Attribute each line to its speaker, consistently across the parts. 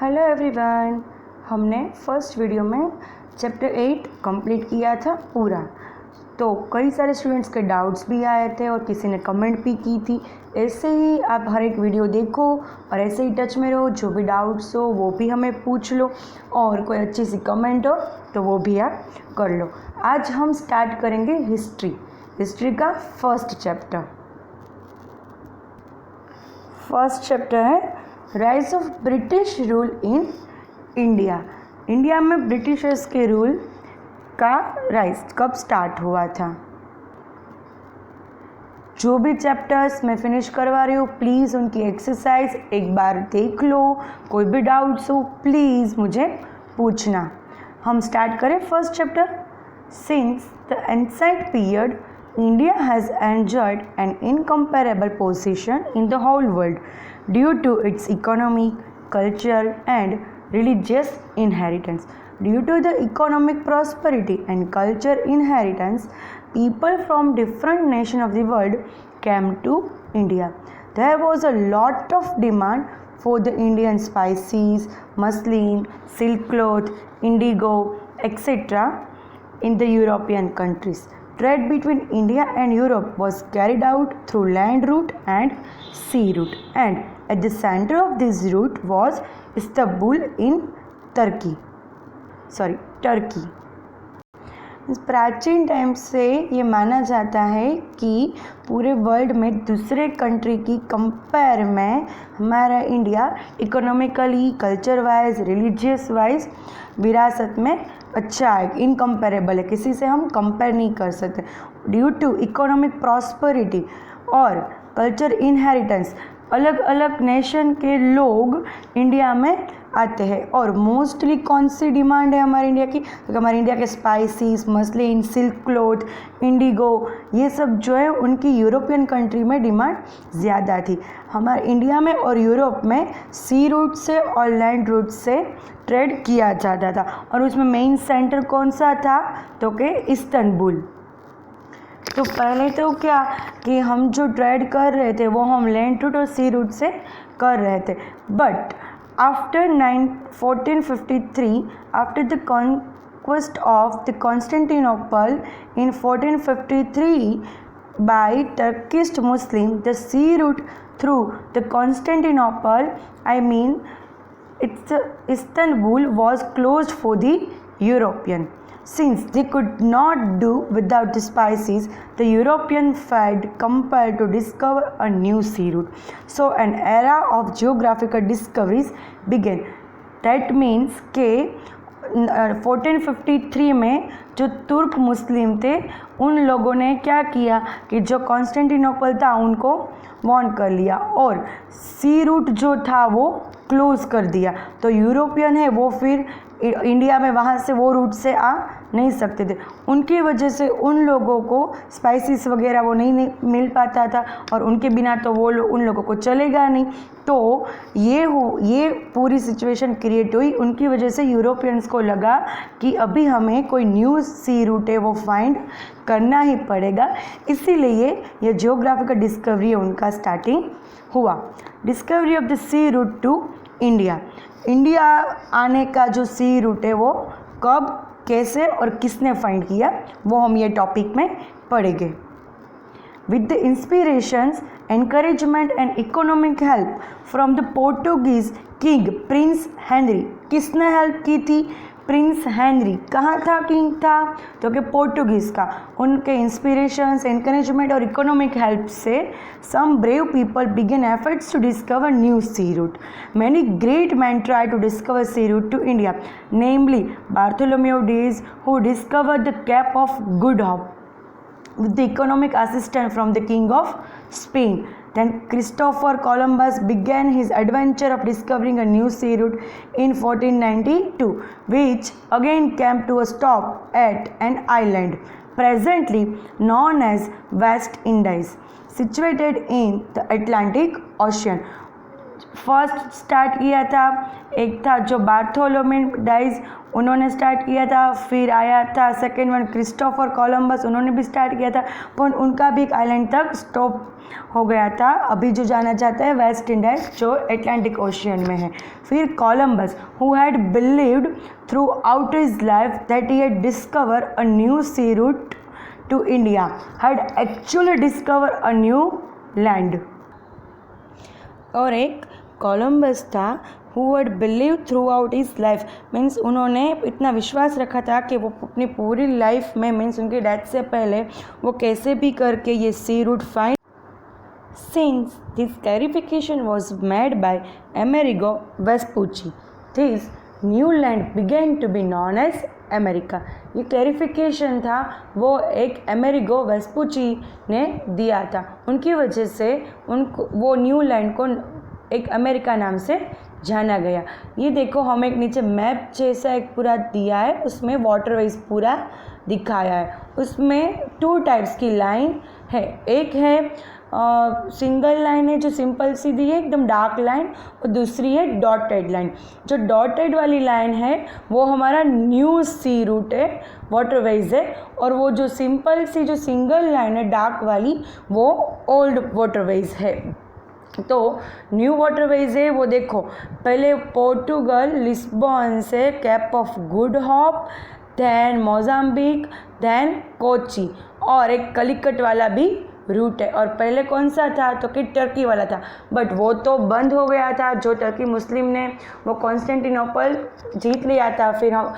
Speaker 1: Hello everyone, हमने first video में chapter 8 complete किया था पूरा। तो कई सारे स्टूडेंट्स के डाउट्स भी आए थे और किसी ने कमेंट भी की थी। ऐसे ही आप हर एक वीडियो देखो और ऐसे ही टच में रहो। जो भी डाउट्स हो वो भी हमें पूछ लो और कोई अच्छी सी कमेंट हो तो वो भी आप कर लो। आज हम स्टार्ट करेंगे हिस्ट्री का फर्स्ट चैप्टर है rise of British rule in India. India में ब्रिटिशर्स के रूल का राइज कब स्टार्ट हुआ था। जो भी चैप्टर्स मैं फिनिश करवा रही हूँ प्लीज़ उनकी एक्सरसाइज एक बार देख लो। कोई भी डाउट्स हो प्लीज़ मुझे पूछना। हम स्टार्ट करें first chapter. Since the ancient period India has enjoyed an incomparable position in the whole world due to its economic, cultural, and religious inheritance. Due to the economic prosperity and cultural inheritance, people from different nations of the world came to India. There was a lot of demand for the Indian spices, muslin, silk cloth, indigo, etc. in the European countries. Trade between India and Europe was carried out through land route and sea route, and at the center of this route was Istanbul in Turkey. प्राचीन time से ये माना जाता है कि पूरे world में दूसरे कंट्री की कंपेयर में हमारा India economically, culture wise, religious wise विरासत में अच्छा है, इनकम्पेरेबल है, किसी से हम कंपेयर नहीं कर सकते। ड्यू टू इकोनॉमिक प्रॉस्पेरिटी और कल्चर इनहेरिटेंस, अलग अलग नेशन के लोग इंडिया में आते हैं। और मोस्टली कौन सी डिमांड है हमारे इंडिया की, तो हमारे इंडिया के spices, muslin, silk cloth, Indigo, ये सब जो है उनकी यूरोपियन कंट्री में डिमांड ज़्यादा थी। हमारे इंडिया में और यूरोप में सी रूट से और लैंड रूट से ट्रेड किया जाता था और उसमें मेन सेंटर कौन सा था तो कि इस्तांबुल। तो पहले तो क्या कि हम जो ट्रेड कर रहे थे वो हम लैंड रूट और सी रूट से कर रहे थे। But after 1453, after the conquest of the Constantinople in 1453 by Turkish Muslim, the sea route through the Constantinople, I mean Istanbul, was closed for the European. Since they could not do without the spices, the European felt compelled to discover a new sea route. So an era of geographical discoveries began. That means के 1453 में जो तुर्क मुस्लिम थे उन लोगों ने क्या किया कि जो कॉन्स्टेंटिनोपल था उनको वॉन कर लिया और सी रूट जो था वो क्लोज कर दिया। तो यूरोपियन है वो फिर इंडिया में वहाँ से वो रूट से आ नहीं सकते थे। उनकी वजह से उन लोगों को स्पाइसेस वगैरह वो नहीं मिल पाता था और उनके बिना तो वो उन लोगों को चलेगा नहीं। तो ये पूरी सिचुएशन क्रिएट हुई। उनकी वजह से यूरोपियंस को लगा कि अभी हमें कोई न्यू सी रूट है वो फाइंड करना ही पड़ेगा। इसीलिए ये जियोग्राफिकल डिस्कवरी उनका स्टार्टिंग हुआ। Discovery of the sea route to India. India आने का जो सी रूट है वो कब, कैसे और किसने फाइंड किया वो हम ये टॉपिक में पढ़ेंगे। With the inspirations, encouragement and economic help from the Portuguese king Prince Henry. किसने हेल्प की थी? Prince Henry. कहाँ था किंग था तो कि पोर्टुगीज़ का। उनके इंस्पिरेशंस, एनकरेजमेंट और इकोनॉमिक हेल्प से some brave people began efforts to discover new sea route. Many great man try to discover sea route to India, namely Bartholomew Dias who discovered the Cape of good Hope with the economic assistance from the King of Spain. Then Christopher Columbus began his adventure of discovering a new sea route in 1492, which again came to a stop at an island presently known as West Indies, situated in the Atlantic Ocean. First start किया था, एक था जो बार्थोलोमे dies, उन्होंने start किया था। फिर आया था सेकेंड वन क्रिस्टोफर कोलंबस, उन्होंने भी स्टार्ट किया था, पर उनका भी एक आइलैंड तक स्टॉप हो गया था। अभी जो जाना चाहता है वेस्ट इंडीज जो एटलांटिक ओशियन में है। फिर Columbus who had believed throughout his life that he had discover a new sea route to India had actually discover a new land. और एक कोलंबस था who had believed throughout his life, means उन्होंने इतना विश्वास रखा था कि वो अपनी पूरी लाइफ में, मीन्स उनकी डेथ से पहले, वो कैसे भी करके ये sea route find. Since this clarification was made by Amerigo Vespucci, this new land began to be known as America. ये क्लैरिफिकेशन था वो एक अमेरिगो वेस्पुची ने दिया था, उनकी वजह से उनको वो न्यू लैंड को एक अमेरिका नाम से जाना गया। ये देखो हमें एक नीचे मैप जैसा एक पूरा दिया है, उसमें वाटरवेज पूरा दिखाया है। उसमें 2 टाइप्स की लाइन है, एक है सिंगल लाइन है जो सिंपल सीधी है एकदम डार्क लाइन, और दूसरी है डॉटेड लाइन। जो डॉटेड वाली लाइन है वो हमारा न्यू सी रूट है, वाटरवेज है, और वो जो सिंपल सी जो सिंगल लाइन है डार्क वाली वो ओल्ड वाटरवेज है। तो न्यू वाटरवेज है वो देखो, पहले पोर्टुगल लिस्बन से cape of good hope, then Mozambique, then Kochi, और एक कलिकट वाला भी रूट है। और पहले कौन सा था तो कि टर्की वाला था, बट वो तो बंद हो गया था। जो टर्की मुस्लिम ने वो कॉन्स्टेंटिनोपल जीत लिया था, फिर हम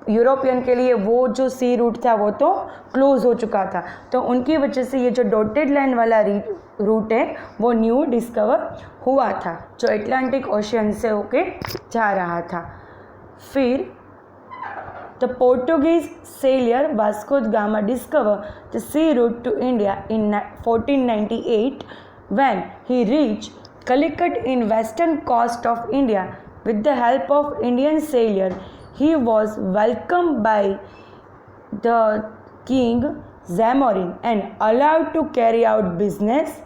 Speaker 1: यूरोपियन के लिए वो जो सी रूट था वो तो क्लोज हो चुका था। तो उनकी वजह से ये जो डॉटेड लाइन वाला रूट है वो न्यू डिस्कवर हुआ था, जो एटलांटिक ओशियन से होके जा रहा था। फिर The Portuguese sailor Vasco da Gama discovered the sea route to India in 1498 when he reached Calicut in western coast of India. With the help of Indian sailor, he was welcomed by the king Zamorin and allowed to carry out business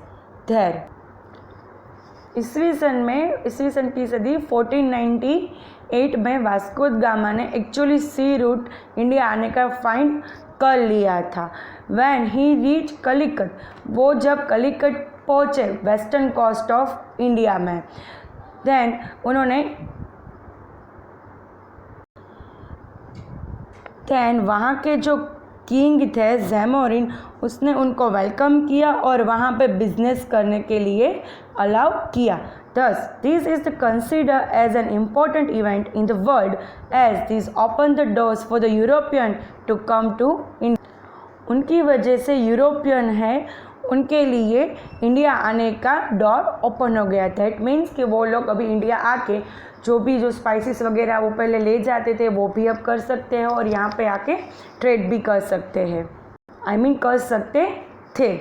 Speaker 1: there. ईस्वी सन की सदी 1498 में Vasco the gamma ने actually see root India आने का find कर लिया था। व्हेन ही रीच कलिकट, वो जब कलिकट पहुँचे वेस्टर्न कोस्ट ऑफ इंडिया में, देन वहाँ के जो किंग थे ज़ैमोरिन, उसने उनको वेलकम किया और वहाँ पे बिजनेस करने के लिए अलाउ किया। Thus, this is considered as an important event in the world as this opened the doors for the European to come to India. उनकी वजह से यूरोपियन है उनके लिए इंडिया आने का डोर ओपन हो गया था। इट मीन्स कि वो लोग अभी इंडिया आके जो स्पाइसेस वगैरह वो पहले ले जाते थे वो भी अब कर सकते हैं, और यहाँ पे आके ट्रेड भी कर सकते हैं, कर सकते थे।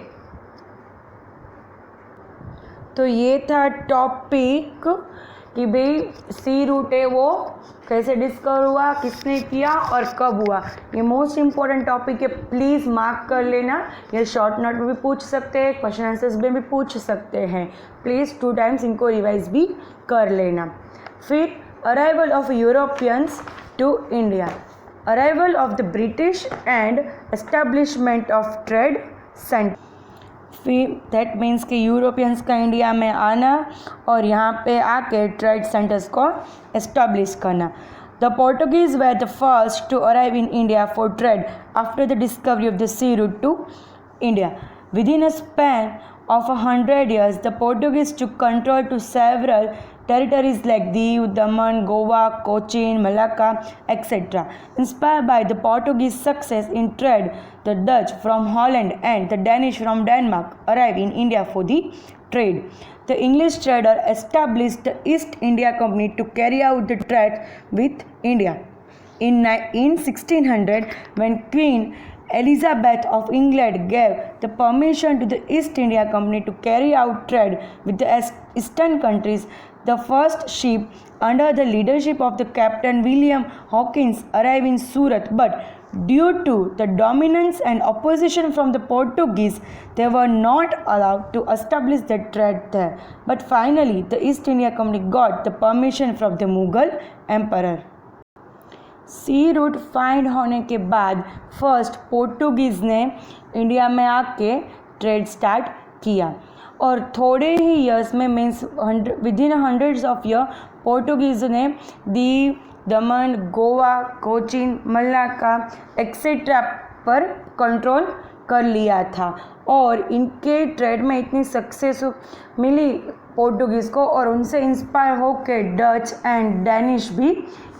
Speaker 1: तो ये था टॉपिक कि भाई सी रूट है वो कैसे डिस्कवर हुआ, किसने किया और कब हुआ। ये मोस्ट इम्पॉर्टेंट टॉपिक है, प्लीज़ मार्क कर लेना। ये शॉर्ट नोट में भी पूछ सकते हैं, क्वेश्चन आंसर्स में भी पूछ सकते हैं। प्लीज़ 2 टाइम्स इनको रिवाइज भी कर लेना। फिर arrival of Europeans to India, arrival of the British and establishment of trade centre. फिर दैट मीन्स कि यूरोपियंस का इंडिया में आना और यहाँ पे आके ट्रेड सेंटर्स को एस्टेब्लिश करना। The Portuguese were the first to arrive in India for trade after the discovery of the sea route to India. Within a span of 100 years, the Portuguese took control to several territories like Diu, Daman, Goa, Cochin, Malacca, etc. Inspired by the Portuguese success in trade, the Dutch from Holland and the Danish from Denmark arrived in India for the trade. The English trader established the East India Company to carry out the trade with India. In 1600, when Queen Elizabeth of England gave the permission to the East India Company to carry out trade with the eastern countries, the first ship under the leadership of the Captain William Hawkins arrived in Surat, but Due to the dominance and opposition from the Portuguese, they were not allowed to establish the trade there. But finally, the East India Company got the permission from the Mughal Emperor. Sea route find होने के बाद first Portuguese ने India में आके trade start किया और थोड़े ही years में means with in hundreds of year Portuguese ने दी दमन, गोवा, कोचीन, मलाक्का एक्सेट्रा पर कंट्रोल कर लिया था और इनके ट्रेड में इतनी सक्सेस मिली पोर्टुगीज़ को और उनसे इंस्पायर होकर डच एंड डैनिश भी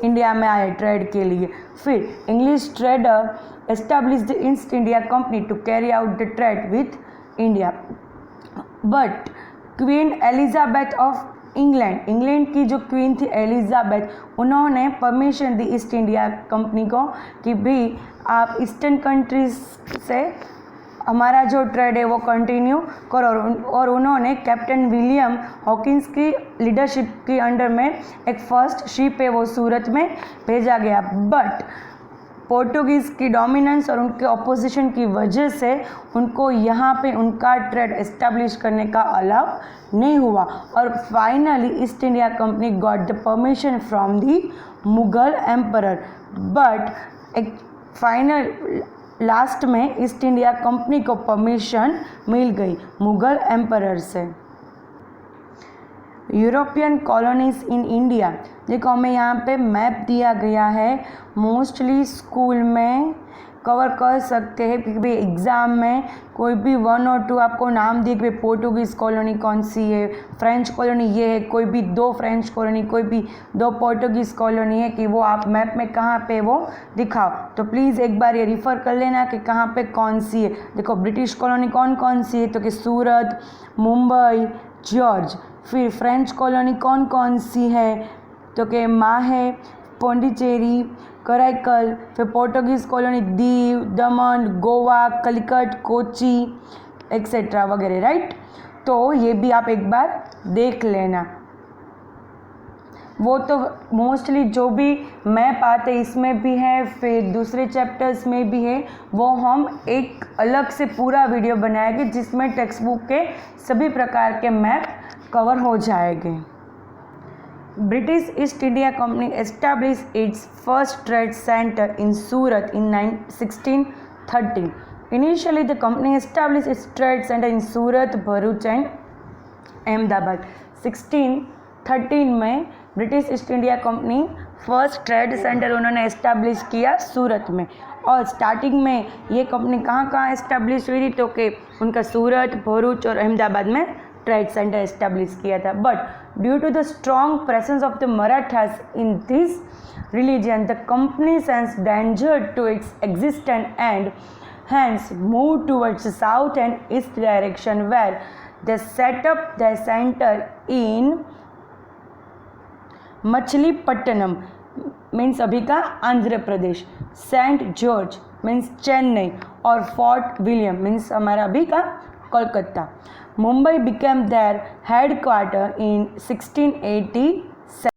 Speaker 1: इंडिया में आए ट्रेड के लिए। फिर English trader establish the East India Company to carry out the trade with India. But Queen Elizabeth of England की जो क्वीन थी एलिजाबेथ, उन्होंने परमिशन दी ईस्ट इंडिया कंपनी को कि भी आप ईस्टर्न कंट्रीज से हमारा जो ट्रेड है वो कंटिन्यू करो और उन्होंने कैप्टन विलियम हॉकिंस की लीडरशिप के अंडर में एक फर्स्ट शिप है वो सूरत में भेजा गया। बट पोर्टुगीज़ की डोमिनेंस और उनके ऑपोजिशन की वजह से उनको यहाँ पे उनका ट्रेड एस्टेब्लिश करने का अलाउ नहीं हुआ और finally east India company got the permission from the Mughal emperor. But एक फाइनल लास्ट में ईस्ट इंडिया कंपनी को परमिशन मिल गई मुगल एम्परर से। यूरोपियन कॉलोनीज़ इन इंडिया, देखो हमें यहाँ पे मैप दिया गया है, मोस्टली स्कूल में कवर कर सकते हैं क्योंकि भाई एग्ज़ाम में कोई भी 1 और 2 आपको नाम दिए कि पोर्टुगीज़ कॉलोनी कौन सी है, फ्रेंच कॉलोनी ये है, कोई भी 2 फ्रेंच कॉलोनी, कोई भी 2 पोर्टुगीज़ कॉलोनी है कि वो आप मैप में कहाँ पे वो दिखाओ। तो प्लीज़ एक बार ये रिफ़र कर लेना कि कहाँ पे कौन सी है। देखो ब्रिटिश कॉलोनी कौन कौन सी है तो कि सूरत, मुंबई, जॉर्ज। फिर फ्रेंच कॉलोनी कौन कौन सी है तो कि माहे, पौंडीचेरी, कराईकल। फिर पोर्टुगीज़ कॉलोनी दीव, दमन, गोवा, कलिकट, कोची एक्सेट्रा वगैरह, राइट। तो ये भी आप एक बार देख लेना। वो तो मोस्टली जो भी मैप आते इसमें भी है, फिर दूसरे चैप्टर्स में भी है, वो हम एक अलग से पूरा वीडियो बनाएंगे जिसमें टेक्स्ट बुक के सभी प्रकार के मैप कवर हो जाएंगे। British East India Company established its first trade center in Surat in 1613. Initially, the company established its trade center in Surat, Bharuch and Ahmedabad. 1613 में British east India company first trade centre उन्होंने establish किया सूरत में। और starting में ये company कहाँ establish हुई थी तो कि उनका सूरत, भरूच और अहमदाबाद में ट्रेड सेंटर एस्टैब्लिश किया था। But due to the strong presence of the Marathas in this religion, the company sense danger to its existence and hence moved towards the south and east direction, where they set up their center in Machilipatnam means अभी का Andhra Pradesh, Saint George means Chennai और Fort William means हमारा अभी का Kolkata. Mumbai became their headquarter in 1687।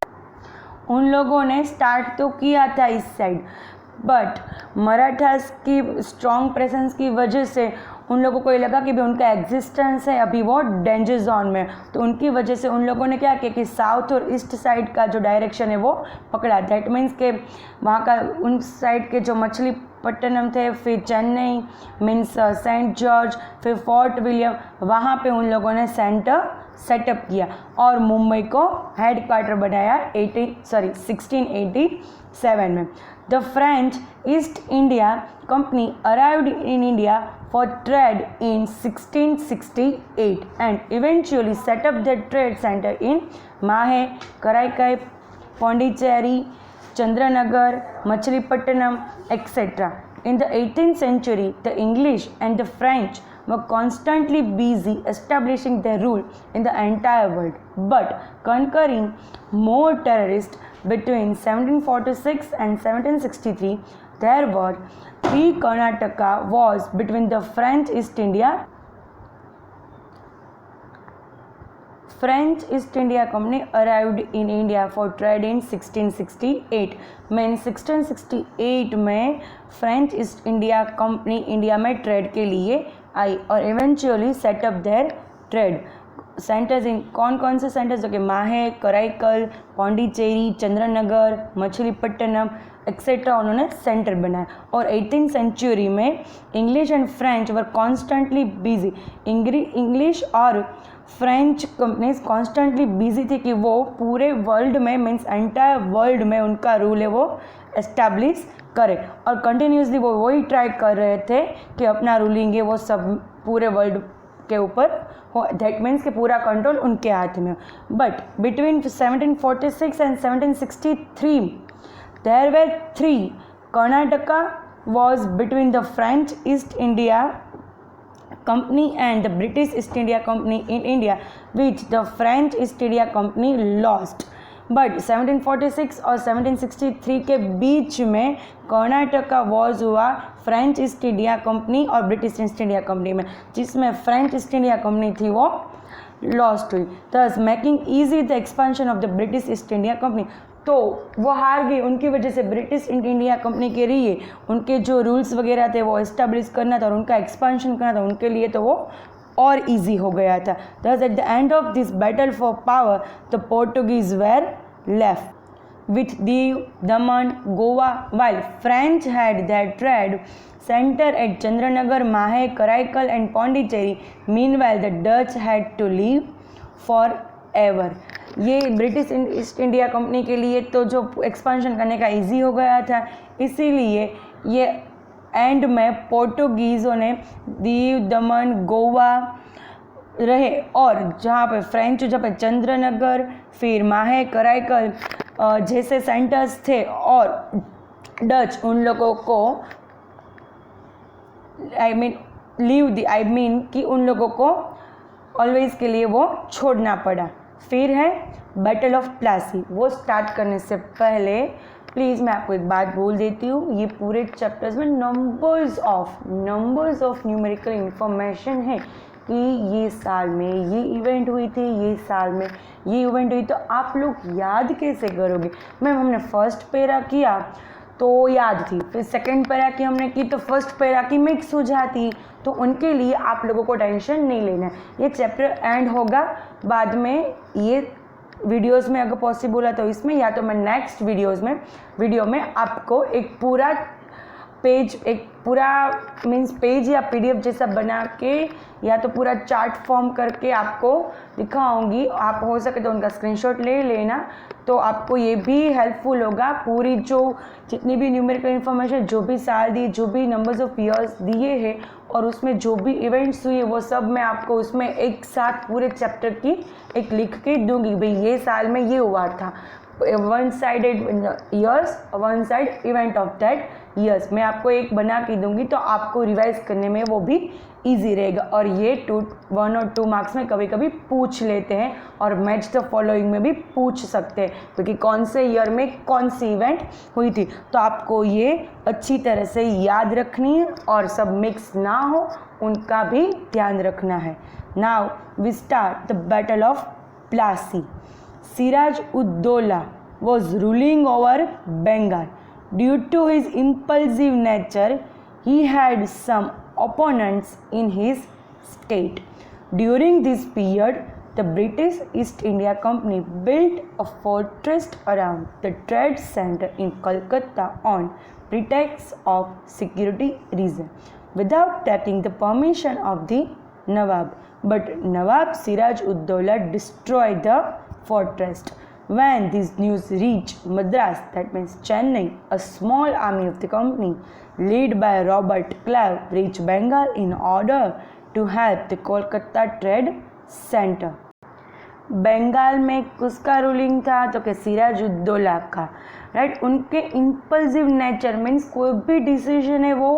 Speaker 1: उन लोगों ने start तो किया था इस साइड, बट मराठास की स्ट्रॉन्ग प्रेजेंस की वजह से उन लोगों को ये लगा कि भी उनका एग्जिस्टेंस है अभी वो डेंजर जोन में, तो उनकी वजह से उन लोगों ने क्या किया कि साउथ और ईस्ट साइड का जो डायरेक्शन है वो पकड़ा। दैट मीन्स के वहाँ का उन साइड के जो मछलीपट्टनम थे, फिर चेन्नई मीन्स सेंट जॉर्ज, फिर फोर्ट विलियम, वहाँ पे उन लोगों ने सेंटर सेटअप किया और मुंबई को हेड क्वार्टर बनाया 1687 में। The French East India Company arrived in India for trade in 1668 and eventually set up their trade center in Mahe, Karaikai, Pondicherry, Chandranagar, Machilipattanam, etc. In the 18th century, the English and the French were constantly busy establishing their rule in the entire world, but conquering more terrorists. Between 1746 and 1763, there were 3 Karnataka wars between the French East India French East India company arrived in India for trade in 1668 में 1668 में French East India company India में trade के लिए आई और eventually set up their trade centres in कौन से centres जो कि माहे, कराईकल, पौंडीचेरी, चंद्रनगर, मछलीपट्टनम एक्सेट्रा उन्होंने सेंटर बनाया। और 18th सेंचुरी में English and French were constantly busy. English और फ्रेंच कंपनीज कॉन्स्टेंटली बिजी थी कि वो पूरे वर्ल्ड में मीन्स एंटायर वर्ल्ड में उनका रूल है वो एस्टैब्लिश करे और कंटिन्यूसली वो वही ट्राई कर रहे थे कि अपना रूलिंग है वो सब पूरे वर्ल्ड के ऊपर हो। दैट मीन्स कि पूरा कंट्रोल उनके हाथ में। But between 1746 and 1763 there were 3 Karnataka was between the French East India Company and the British East India Company in India, which the French East India Company lost. But 1746 और 1763 के बीच में Karnataka was हुआ French East India company और British east India company में, जिसमें French East India company थी वो lost हुई, thus making easy the expansion of the British east India company. तो वो हार गई, उनकी वजह से ब्रिटिश इंडिया कंपनी के लिए उनके जो रूल्स वगैरह थे वो इस्टेब्लिश करना था और उनका एक्सपेंशन करना था उनके लिए, तो वो और इजी हो गया था। Thus at the end of this battle for power, the Portuguese were left with Diu, Daman, Goa, while French had their trade center at Chandranagar, Mahe, Karaikal and Pondicherry. Meanwhile, the Dutch had to leave forever. ये British east India company के लिए तो जो expansion करने का easy हो गया था, इसीलिए ये एंड में पोर्टुगीज़ों ने दीव, दमन, गोवा रहे और जहाँ पे फ्रेंच जहाँ पे चंद्रनगर, फिर माहे, कराईकल जैसे सेंटर्स थे और डच उन लोगों को कि उन लोगों को ऑलवेज के लिए वो छोड़ना पड़ा। फिर है बैटल ऑफ प्लासी। वो स्टार्ट करने से पहले प्लीज़ मैं आपको एक बात बोल देती हूँ, ये पूरे चैप्टर्स में नंबर्स ऑफ न्यूमेरिकल इंफॉर्मेशन है कि ये साल में ये इवेंट हुई थी, ये साल में ये इवेंट हुई, तो आप लोग याद कैसे करोगे। मैम हमने फर्स्ट पैरा किया तो याद थी, फिर सेकंड पैरा की हमने की तो फर्स्ट पैरा की मिक्स हो जाती, तो उनके लिए आप लोगों को टेंशन नहीं लेना है। ये चैप्टर एंड होगा बाद में, ये वीडियोस में अगर पॉसिबल है तो इसमें, या तो मैं नेक्स्ट वीडियो में आपको एक पूरा पेज, एक पूरा मीन्स पेज या पीडीएफ जैसा बना के या तो पूरा चार्ट फॉर्म करके आपको दिखाऊंगी। आप हो सके तो उनका स्क्रीनशॉट ले लेना, तो आपको ये भी हेल्पफुल होगा। पूरी जो जितनी भी न्यूमेरिकल इन्फॉर्मेशन, जो भी साल दिए, जो भी नंबर्स ऑफ ईयर्स दिए हैं और उसमें जो भी इवेंट्स हुए, वो सब मैं आपको उसमें एक साथ पूरे चैप्टर की एक लिख के दूंगी। भाई ये साल में ये हुआ था, one sided years, one side event of that years, मैं आपको एक बना के दूंगी, तो आपको रिवाइज करने में वो भी इजी रहेगा। और ये 1 और 2 मार्क्स में कभी कभी पूछ लेते हैं और मैच द फॉलोइंग में भी पूछ सकते हैं, क्योंकि कौन से ईयर में कौन सी इवेंट हुई थी, तो आपको ये अच्छी तरह से याद रखनी है और सब मिक्स ना हो उनका भी ध्यान रखना है। Now we start the battle of Plassey. Siraj-ud-Dowla was ruling over Bengal. Due to his impulsive nature, he had some opponents in his state. During this period, the British East India Company built a fortress around the trade center in Calcutta on pretext of security reason, without taking the permission of the Nawab. But Nawab Siraj-ud-Dowla destroyed the fortress. When this news reached Madras, that means Chennai, a small army of the company led by Robert Clive reached Bengal in order to help the Kolkata trade center. Bengal में किसका ruling था, तो कि सिराजुद्दौला का, right. उनके impulsive nature means कोई भी decision है वो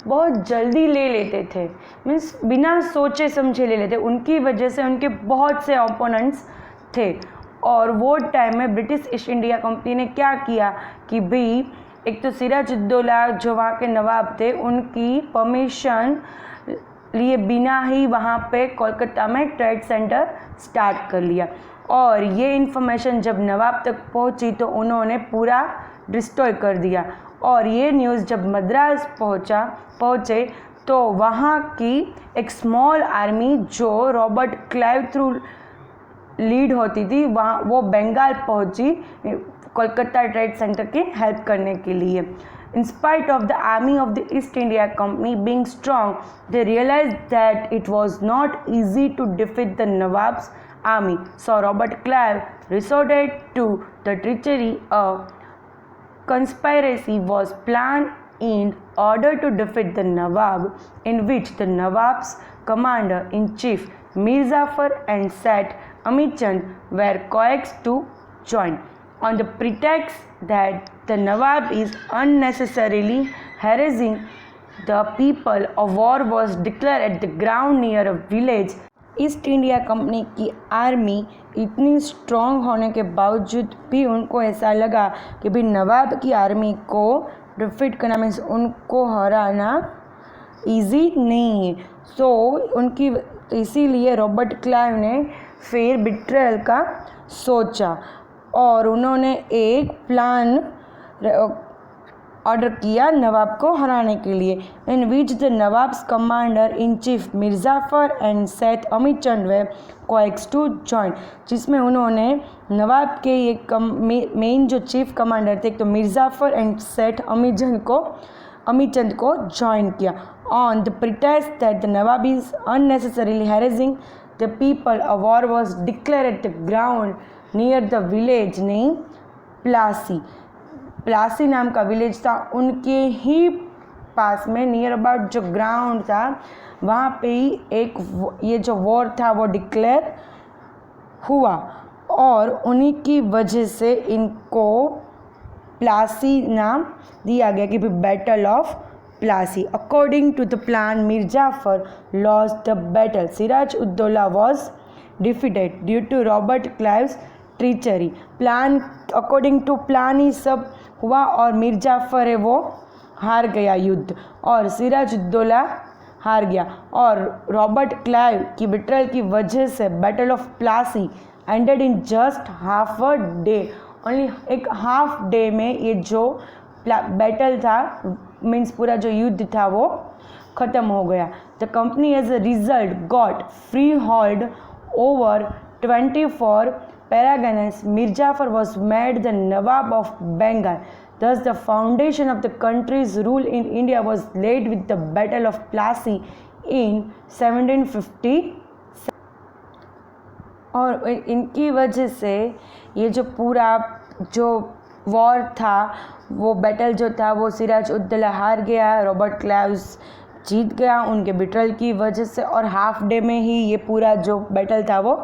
Speaker 1: बहुत जल्दी ले लेते थे, मीन्स बिना सोचे समझे ले लेते। उनकी वजह से उनके बहुत से ओपोनेंट्स थे और वो टाइम में ब्रिटिश ईस्ट इंडिया कंपनी ने क्या किया कि भाई एक तो सिराजुद्दौला जो वहाँ के नवाब थे, उनकी परमिशन लिए बिना ही वहाँ पे कोलकाता में ट्रेड सेंटर स्टार्ट कर लिया। और ये इन्फॉर्मेशन जब नवाब तक पहुँची तो उन्होंने पूरा डिस्ट्रॉय कर दिया। और ये न्यूज़ जब मद्रास पहुँचे तो वहाँ की एक स्मॉल आर्मी जो रॉबर्ट क्लाइव थ्रू लीड होती थी वो बंगाल पहुँची कोलकाता ट्रेड सेंटर की हेल्प करने के लिए। In spite of the army of the East India Company being strong, they realized that it was not easy to defeat the Nawab's army. So Robert Clive resorted to the treachery. A conspiracy was planned in order to defeat the Nawab, in which the Nawab's commander-in-chief Mir Jafar and Seth Amichand were coaxed to join. On the pretext that the Nawab is unnecessarily harassing the people, a war was declared at the ground near a village. East India company की army इतनी strong होने के बावजूद भी उनको ऐसा लगा कि भाई नवाब की आर्मी को डिफीट करना मीन्स उनको हराना इजी नहीं है। सो उनकी इसीलिए रॉबर्ट क्लाइव ने फिर बिट्रेयल का सोचा और उन्होंने एक प्लान ऑर्डर किया नवाब को हराने के लिए, in which the nawab's commander in chief Mir Jafar and Seth Amichand were coax to join, जिसमें उन्होंने नवाब के एक मेन जो चीफ कमांडर थे तो मिर जाफर एंड सैथ अमीचंद को ज्वाइन किया। On the pretext that the Nawab is unnecessarily harassing the people, a war was declare at the ground near the village name Plassey नाम का विलेज था, उनके ही पास में नियर अबाउट जो ग्राउंड था वहाँ पे ही एक ये जो वॉर था वो डिक्लेयर हुआ और उन्हीं की वजह से इनको प्लासी नाम दिया गया कि battle of Plassey. According to the plan Mir Jafar lost the battle, Siraj Uddaulah was defeated due to Robert Clive's treachery. Plan according to plan ही सब हुआ और मिर जाफर है वो हार गया युद्ध और सिराज उद्दौला हार गया और रॉबर्ट क्लाइव की बिट्रेयल की वजह से battle of Plassey ended in just half a day. Only एक हाफ डे में ये जो बैटल था मीन्स पूरा जो युद्ध था वो ख़त्म हो गया। The company as a result got free hold over 24 Paraganas. Mir Jafar was made the Nawab of Bengal. Thus, the foundation of the country's rule in India was laid with the Battle of Plassey in 1750. और इनकी वजह से ये जो पूरा जो war था वो बैटल जो था वो सिराज उद्दौला हार गया, रॉबर्ट क्लाइव जीत गया उनके बिट्रेयल की वजह से और हाफ डे में ही ये पूरा जो बैटल था वो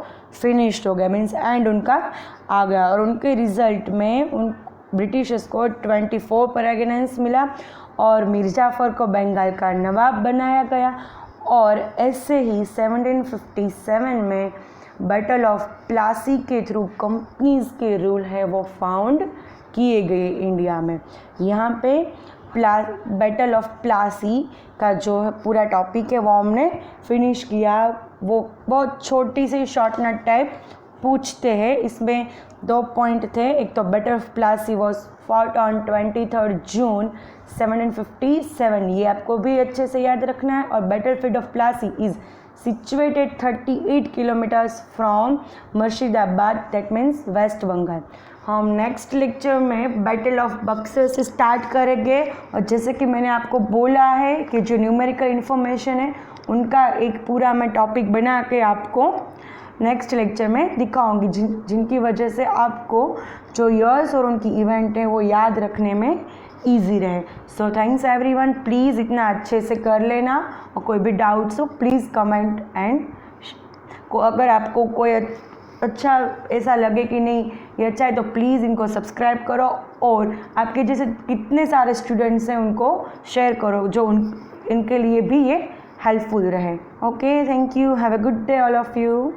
Speaker 1: फिनिश्ड हो गया मीन्स एंड उनका आ गया और उनके रिज़ल्ट में उन ब्रिटिशर्स को 24 पैरागन्स मिला और मिर जाफर को बंगाल का नवाब बनाया गया और ऐसे ही 1757 में बैटल ऑफ प्लासी के थ्रू कंपनीज के रूल है वो फाउंड किए गए इंडिया में। यहाँ पे बैटल ऑफ प्लासी का जो पूरा टॉपिक है वो हमने फिनिश किया। वो बहुत छोटी सी शॉर्ट नोट टाइप पूछते हैं, इसमें 2 पॉइंट थे। एक तो battle of Plassey was fought on 23 जून 1757, ये आपको भी अच्छे से याद रखना है। और battlefield of Plassey is situated 38 kilometres from Murshidabad, that means West Bengal. हम नेक्स्ट लेक्चर में बैटल ऑफ बक्सर से स्टार्ट करेंगे और जैसे कि मैंने आपको बोला है कि जो न्यूमेरिकल इन्फॉर्मेशन है उनका एक पूरा मैं टॉपिक बना के आपको नेक्स्ट लेक्चर में दिखाऊंगी जिनकी वजह से आपको जो ईयर्स और उनकी इवेंट है वो याद रखने में ईजी रहे। सो थैंक्स एवरीवन, प्लीज़ इतना अच्छे से कर लेना और कोई भी डाउट्स हो प्लीज़ कमेंट एंड अगर आपको कोई अच्छा ऐसा लगे कि नहीं ये अच्छा है तो प्लीज़ इनको सब्सक्राइब करो और आपके जैसे कितने सारे स्टूडेंट्स हैं उनको शेयर करो जो इनके लिए भी ये हेल्पफुल रहे। Okay, thank you, have a good day all of you.